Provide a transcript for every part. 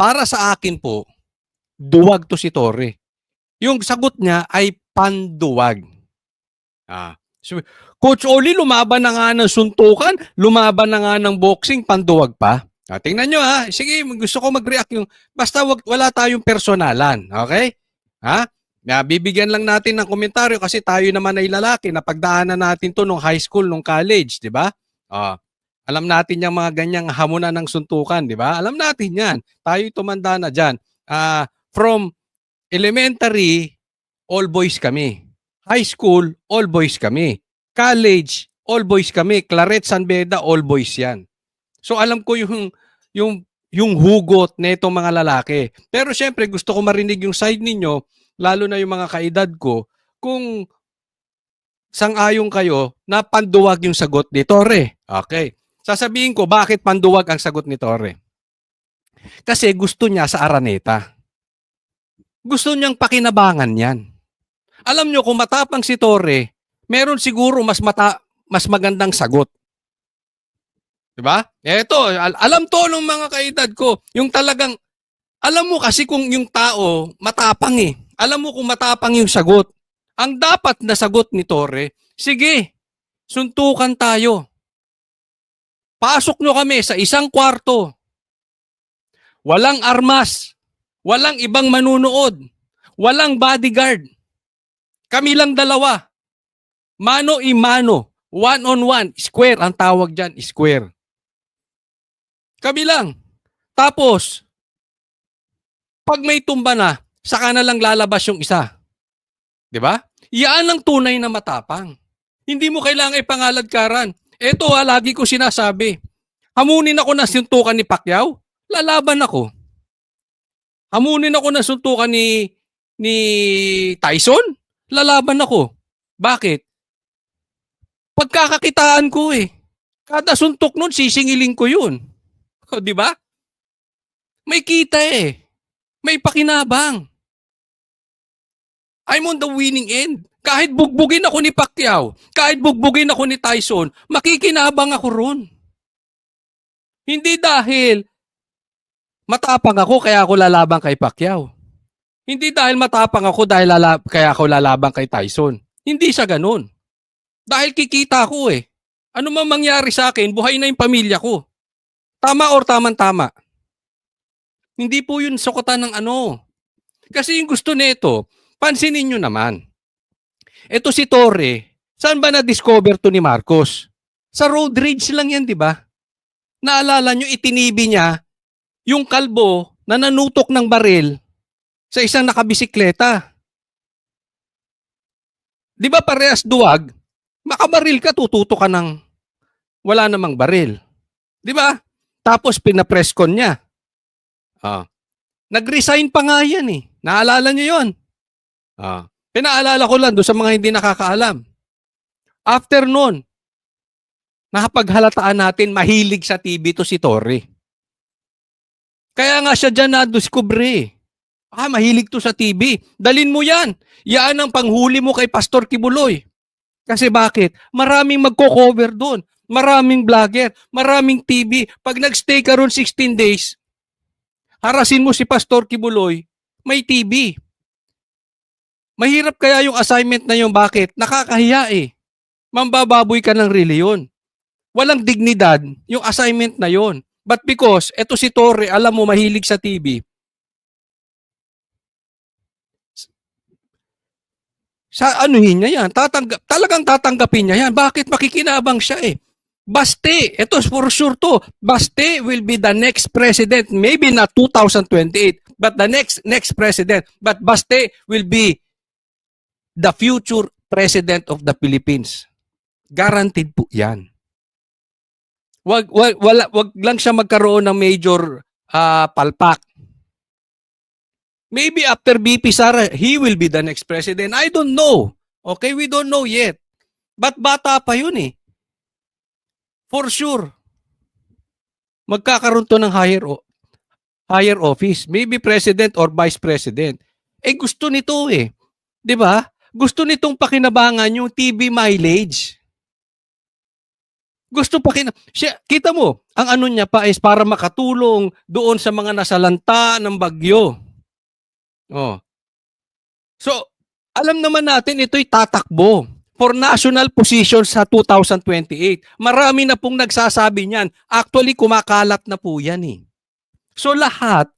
Para sa akin po, duwag to si Torre. Yung sagot niya ay panduwag. So, Coach Oli, lumaban na nga ng suntukan, lumaban na nga ng boxing, panduwag pa. Tingnan nyo ha. Sige, gusto ko mag-react yung, basta wala tayong personalan. Okay? Ha? Bibigyan lang natin ng komentaryo kasi tayo naman ay lalaki. Napagdaanan natin to nung high school, nung college, di ba? Alam natin yung mga ganyang hamunan ng suntukan, di ba? Alam natin yan. Tayo tumanda na dyan. From elementary, all boys kami. High school, all boys kami. College, all boys kami. Claret, San Beda, all boys yan. So alam ko yung hugot na itong mga lalaki. Pero syempre gusto ko marinig yung side ninyo, lalo na yung mga kaedad ko, kung sang-ayon kayo na panduwag yung sagot ni Torre. Okay. Sasabihin ko bakit panduwag ang sagot ni Torre. Kasi gusto niya sa Araneta. Gusto niyang pakinabangan yan. Alam nyo, kung matapang si Torre, meron siguro mas magandang sagot. Diba? Eto, alam to ng mga kaedad ko. Yung talagang, alam mo kasi kung yung tao, matapang eh. Alam mo kung matapang yung sagot. Ang dapat na sagot ni Torre, sige, suntukan tayo. Pasok nyo kami sa isang kwarto. Walang armas. Walang ibang manunood. Walang bodyguard. Kami lang dalawa. Mano y mano. One-on-one. Square ang tawag dyan. Square. Kami lang. Tapos, pag may tumba na, saka na lang lalabas yung isa. Diba? Yan ang tunay na matapang. Hindi mo kailangan ipangaladkaran. Ito lagi ko sinasabi. Hamunin ako na suntukan ni Pacquiao, lalaban ako. Hamunin ako na suntukan ni Tyson, lalaban ako. Bakit? Pagkakakitaan ko eh. Kada suntok nun, sisingilin ko yun. O, di ba? May kita eh. May pakinabang. I'm on the winning end. Kahit bugbugin ako ni Pacquiao, kahit bugbugin ako ni Tyson, makikinabang ako ron. Hindi dahil matapang ako kaya ako lalaban kay Pacquiao. Hindi dahil matapang ako kaya ako lalaban kay Tyson. Hindi sa ganun. Dahil kikita ko eh. Ano man mangyari sa akin, buhay na yung pamilya ko. Tama or tamang-tama. Hindi po yun sukutan ng ano. Kasi yung gusto nito, pansinin nyo naman. Ito si Torre, saan ba na-discover to ni Marcos? Sa road rage lang yan, di ba? Naalala nyo, itinibi niya yung kalbo na nanutok ng baril sa isang nakabisikleta. Di ba parehas duwag? Makabaril ka, tututo ka ng wala namang baril. Di ba? Tapos pinapreskon niya. Nag-resign pa nga yan eh. Naalala nyo yun? Pinaalala ko lang doon sa mga hindi nakakaalam. After nun, nakapaghalataan natin mahilig sa TV to si Torre. Kaya nga siya dyan na-discover. Mahilig to sa TV. Dalin mo yan. Yan ang panghuli mo kay Pastor Kibuloy. Kasi bakit? Maraming magko-cover doon. Maraming vlogger. Maraming TV. Pag nagstay ka ron 16 days, harasin mo si Pastor Kibuloy, may TV. Mahirap kaya yung assignment na yun. Bakit? Nakakahiya eh. Mambababoy ka ng reliyon. Walang dignidad yung assignment na yun. But because, eto si Torre, alam mo, mahilig sa TV. Sa anuhin niya yan? Talagang tatanggapin niya yan. Bakit? Makikinabang siya eh. Baste, ito for sure to. Baste will be the next president. Maybe not 2028, but the next president. But Baste will be the future president of the Philippines. Guaranteed po yan. Wag lang siya magkaroon ng major palpak. Maybe after BP Sara, he will be the next president. I don't know. Okay, we don't know yet. But bata pa yun eh. For sure. Magkakaroon to ng higher office. Maybe president or vice president. Gusto nito eh. 'Di ba? Gusto nitong pakinabangan yung TV mileage. Gusto pa siya, kita mo, ang ano niya pa is para makatulong doon sa mga nasalanta ng bagyo. Oh. So, alam naman natin ito'y tatakbo for national position sa 2028. Marami na pong nagsasabi niyan. Actually, kumakalat na po yan eh. So, lahat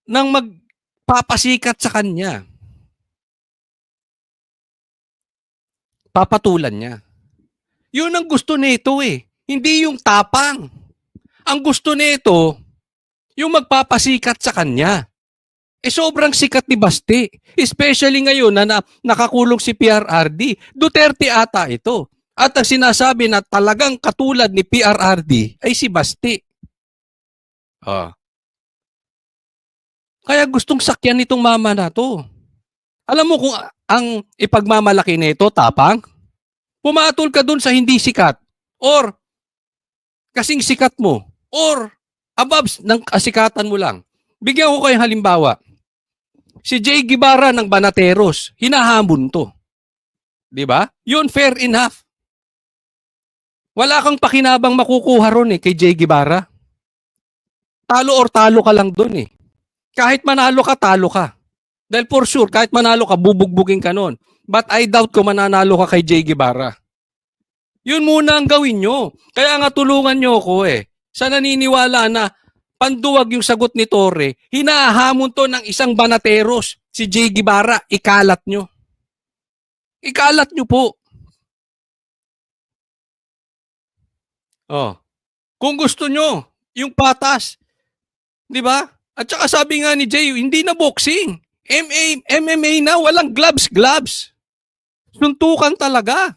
ng magpapasikat sa kanya, papatulan niya. Yun ang gusto nito eh. Hindi yung tapang. Ang gusto nito, yung magpapasikat sa kanya. Sobrang sikat ni Basti. Especially ngayon na nakakulong si PRRD. Duterte ata ito. At ang sinasabi na talagang katulad ni PRRD ay si Basti. Kaya gustong sakyan nitong mama na to. Alam mo kung ang ipagmamalaki nito, tapang? Pumatol ka dun sa hindi sikat. Or kasing sikat mo. Or above ng kasikatan mo lang. Bigyan ko kayong halimbawa. Si Jay Guevara ng Banateros, hinahamon to. 'Di ba? Yun, fair enough. Wala kang pakinabang makukuha ron kay Jay Guevara. Talo or talo ka lang dun eh. Kahit manalo ka, talo ka. Dahil for sure, kahit manalo ka, bubugbugin ka nun. But I doubt kung mananalo ka kay Jay Guevara. Yun muna ang gawin nyo. Kaya nga tulungan nyo ako sa naniniwala na panduwag yung sagot ni Torre, hinahamon to ng isang Banateros, si Jay Guevara, ikalat nyo. Ikalat nyo po. Kung gusto nyo, yung patas, di ba? At saka sabi nga ni Jay, hindi na boxing. MMA na, walang gloves. Suntukan talaga.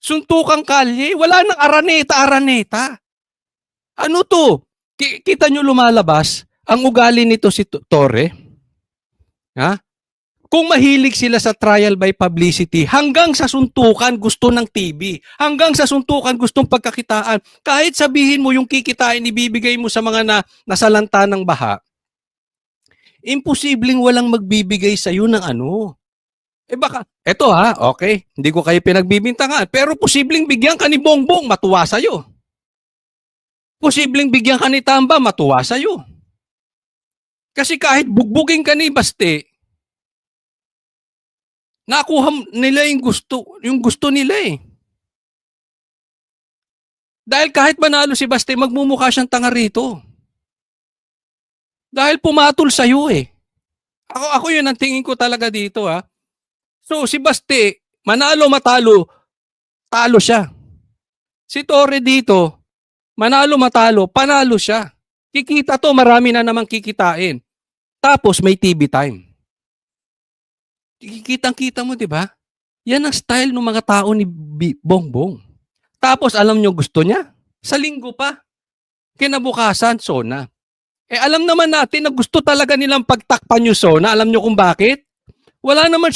Suntukan kalye. Wala nang araneta. Ano to? Kita nyo lumalabas ang ugali nito si Torre? Ha? Kung mahilig sila sa trial by publicity, hanggang sa suntukan gusto ng TV. Hanggang sa suntukan gustong pagkakitaan. Kahit sabihin mo yung kikitain ibibigay mo sa mga nasalanta ng baha, imposibleng walang magbibigay sa iyo ng ano. Baka, eto okay, hindi ko kayo pinagbibintangan, pero posibleng bigyan ka ni Bongbong, matuwa sa'yo. Posibleng bigyan ka ni Tamba, matuwa sa'yo. Kasi kahit bugbugin ka ni Basti, nakuha nila yung gusto nila eh. Dahil kahit manalo si Basti, magmumukha siyang tanga rito. Dahil pumatol sa'yo eh. Ako yun ang tingin ko talaga dito So si Basti, manalo matalo, talo siya. Si Torre dito, manalo matalo, panalo siya. Kikita to, marami na namang kikitain. Tapos may TV time. Kitang-kita mo, di ba? Yan ang style ng mga tao ni Bongbong. Tapos alam nyo gusto niya? Sa linggo pa. Kinabukasan, SONA. Alam naman natin na gusto talaga nilang pagtakpan yung SONA. Alam nyo kung bakit? Wala naman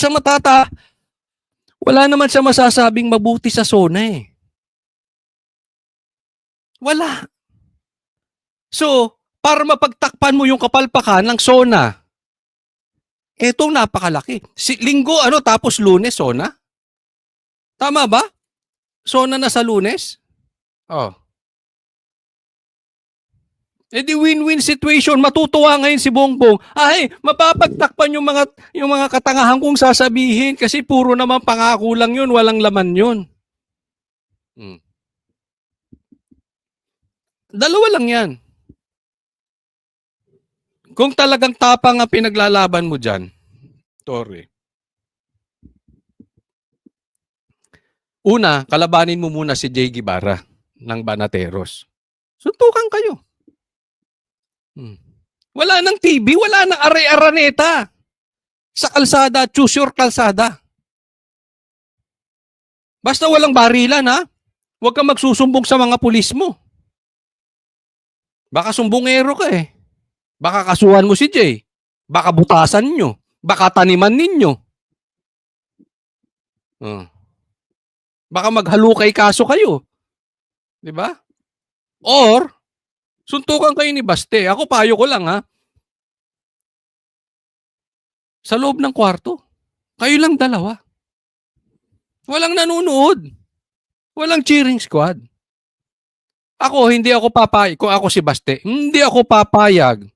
siya masasabing mabuti sa SONA eh. Wala. So, para mapagtakpan mo yung kapalpakan ng SONA, etong napakalaki. Linggo, tapos Lunes, SONA? Tama ba? SONA na sa Lunes? Di win-win situation. Matutuwa ngayon si Bongbong. Mapapagtakpan yung mga katangahan kong sasabihin kasi puro naman pangako lang yun, walang laman yun. Dalawa lang yan. Kung talagang tapang ang pinaglalaban mo dyan, Torre. Una, kalabanin mo muna si Jay Guevara ng Banateros. Suntukan kayo. Wala nang TV, wala nang araneta. Sa kalsada, choose your kalsada. Basta walang barilan Huwag kang magsusumbong sa mga pulis mo. Baka sumbongero ka Baka kasuhan mo si Jay. Baka butasan nyo. Baka taniman ninyo. Baka maghalukay kaso kayo. Di ba? Or, suntukan kayo ni Baste. Ako payo ko lang sa loob ng kwarto. Kayo lang dalawa. Walang nanonood. Walang cheering squad. Hindi ako papayag, kung ako si Baste, hindi ako papayag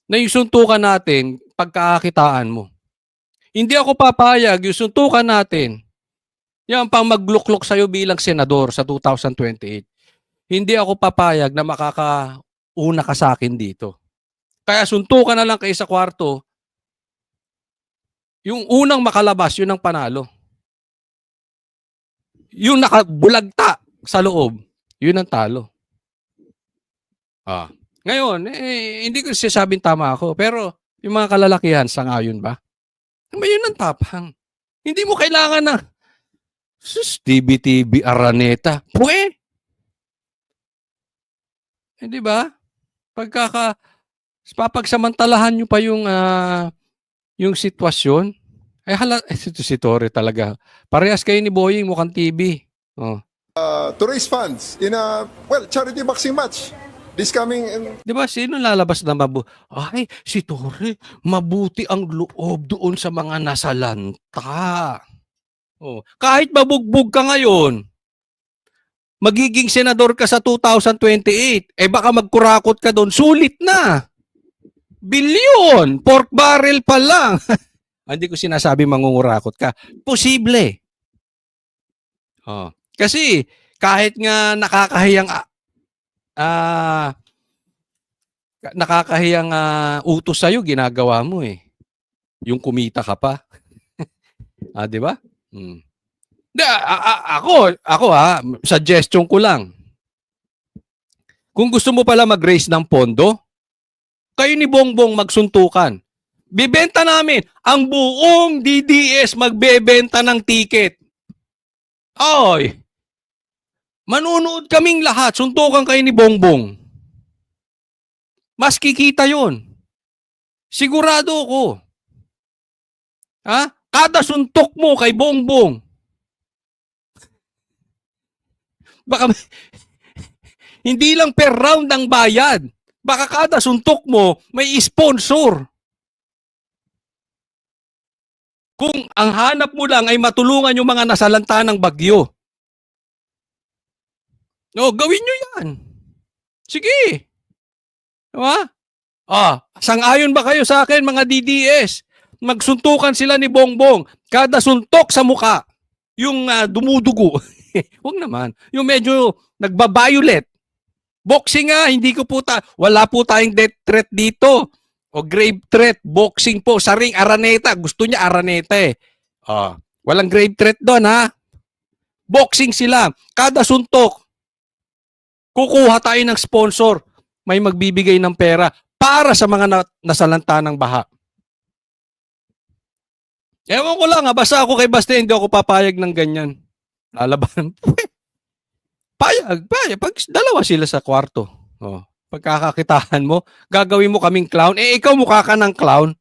na yung suntukan natin, pagkakakitaan mo. Hindi ako papayag yung suntukan natin, yan pang magluklok sa'yo bilang senador sa 2028. Hindi ako papayag na makakauna ka sa akin dito. Kaya suntukan na lang kayo sa kwarto, yung unang makalabas, yun ang panalo. Yung nakabulagta sa loob, yun ang talo. Ngayon, hindi ko sinasabing tama ako, pero yung mga kalalakihan, sangayon ba? Yun ang tapang. Hindi mo kailangan na, TV, Araneta. Di ba? Papagsamantalahan nyo pa yung sitwasyon, ito si Torre talaga. Parehas kayo ni Boying, mukhang TV. To raise funds in a, charity boxing match. This coming... Di ba, sino lalabas na si Torre, mabuti ang loob doon sa mga nasalanta. Kahit mabugbog ka ngayon, magiging senador ka sa 2028, baka magkurakot ka doon, sulit na. Bilyon, pork barrel pa lang. Hindi ko sinasabi mangungurakot ka. Posible. Kasi kahit nga nakakahiyang utos sa'yo, ginagawa mo eh. Yung kumita ka pa. Di ba? Ako suggestion ko lang. Kung gusto mo pala mag-raise ng pondo, kayo ni Bongbong magsuntukan. Bibenta namin. Ang buong DDS magbebenta ng ticket. Manunood kaming lahat. Suntukan kayo ni Bongbong. Mas kikita yun. Sigurado ko. Kada suntok mo kay Bongbong, baka hindi lang per round ang bayad. Baka kada suntok mo, may sponsor. Kung ang hanap mo lang ay matulungan yung mga nasalanta ng bagyo. Gawin nyo yan. Sige. Diba? Sang-ayon ba kayo sa akin, mga DDS? Magsuntukan sila ni Bongbong. Kada suntok sa muka, yung dumudugo. Huwag naman. Yung medyo nagba-violet. Boxing hindi ko wala po tayong death threat dito. O grave threat, boxing po. Sa ring, Araneta. Gusto niya Araneta eh. Walang grave threat doon Boxing sila. Kada suntok, kukuha tayo ng sponsor. May magbibigay ng pera para sa mga nasalanta ng baha. Ewan ko lang basta ako kay Baste, hindi ako papayag ng ganyan. Lalaban. Payag. Pag dalawa sila sa kwarto. Pagkakakitaan mo, gagawin mo kaming clown. Ikaw mukha ka ng clown.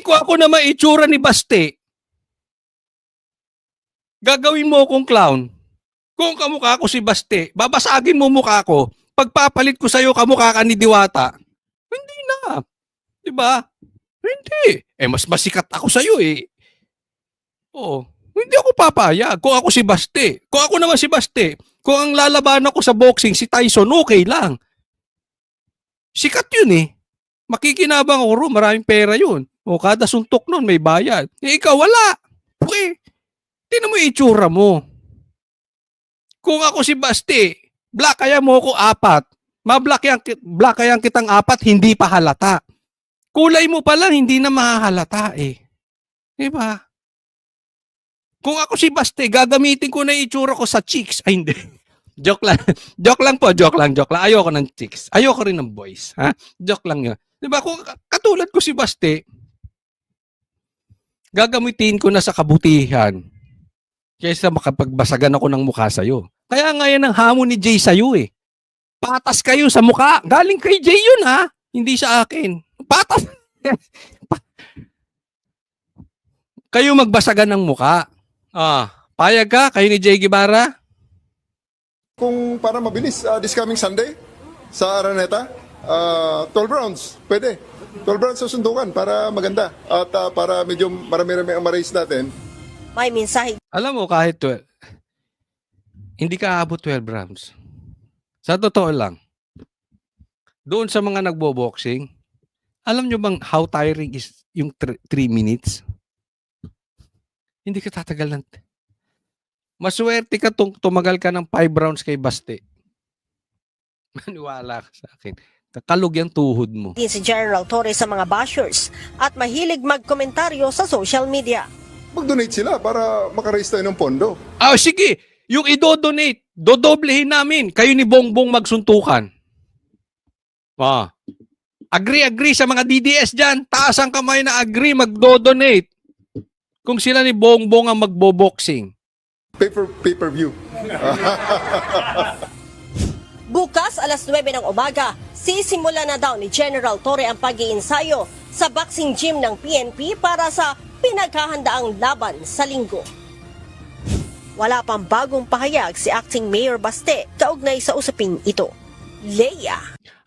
Kung ako na maitsura ni Baste, gagawin mo akong clown. Kung kamukha ko si Baste, babasagin mo mukha ko. Pagpapalit ko sa'yo, kamukha ka ni Diwata. Hindi na. Diba? Hindi. Mas masikat ako sa'yo eh. Hindi ako papayag. Kung ako si Baste. Kung ako naman si Baste, kung ang lalabanan ko sa boxing si Tyson, okay lang. Sikat yun eh. Makikinabang ako ron, maraming pera yun. Kada suntok nun may bayad. Ikaw wala. Tingnan mo yung itsura mo. Kung ako si Baste, black kaya mo ako 4. Black kaya kitang 4, hindi pa halata. Kulay mo pa lang, hindi na mahahalata eh. Diba? Kung ako si Baste, gagamitin ko na yung itsura ko sa chicks. Hindi. Joke lang. Joke lang po. Ayoko ng chicks. Ayoko rin ng boys. Joke lang yun. Diba? Kung katulad ko si Baste, gagamitin ko na sa kabutihan kaysa makapagbasagan ako ng mukha sa'yo. Kaya nga yan ang hamon ni Jay sa'yo eh. Patas kayo sa mukha. Galing kay Jay yun hindi sa akin. Patas. Kayo magbasagan ng mukha. Payag ka? Kayo ni Jay Guevara? Kung para mabilis, this coming Sunday, sa Araneta, 12 rounds, pwede. 12 rounds sa sundukan para maganda. At para medyo marami-rami ang ma-raise natin. May mensahe. Alam mo, kahit Hindi ka aabot 12 rounds. Sa totoo lang, doon sa mga nagbo-boxing, alam nyo bang how tiring is yung 3 minutes? Hindi ka tatagal ng... Maswerte ka tumagal ka ng 5 rounds kay Baste. Maniwala ka sa akin. Kakalog yung tuhod mo. Din si General Torre sa mga bashers at mahilig magkomentaryo sa social media. Mag-donate sila para makaraise tayo ng pondo. Ah, sige! Yung i-donate, dodoblehin namin. Kayo ni Bongbong magsuntukan. Ah. Agree sa mga DDS dyan. Taas ang kamay na agree, magdo-donate. Kung sila ni Bongbong ang magbo-boxing. Pay-per-view. Bukas alas 9 ng umaga, sisimula na daw ni General Torre ang pag-iinsayo sa boxing gym ng PNP para sa pinaghahandaang laban sa linggo. Wala pang bagong pahayag si Acting Mayor Baste kaugnay sa usaping ito. Leia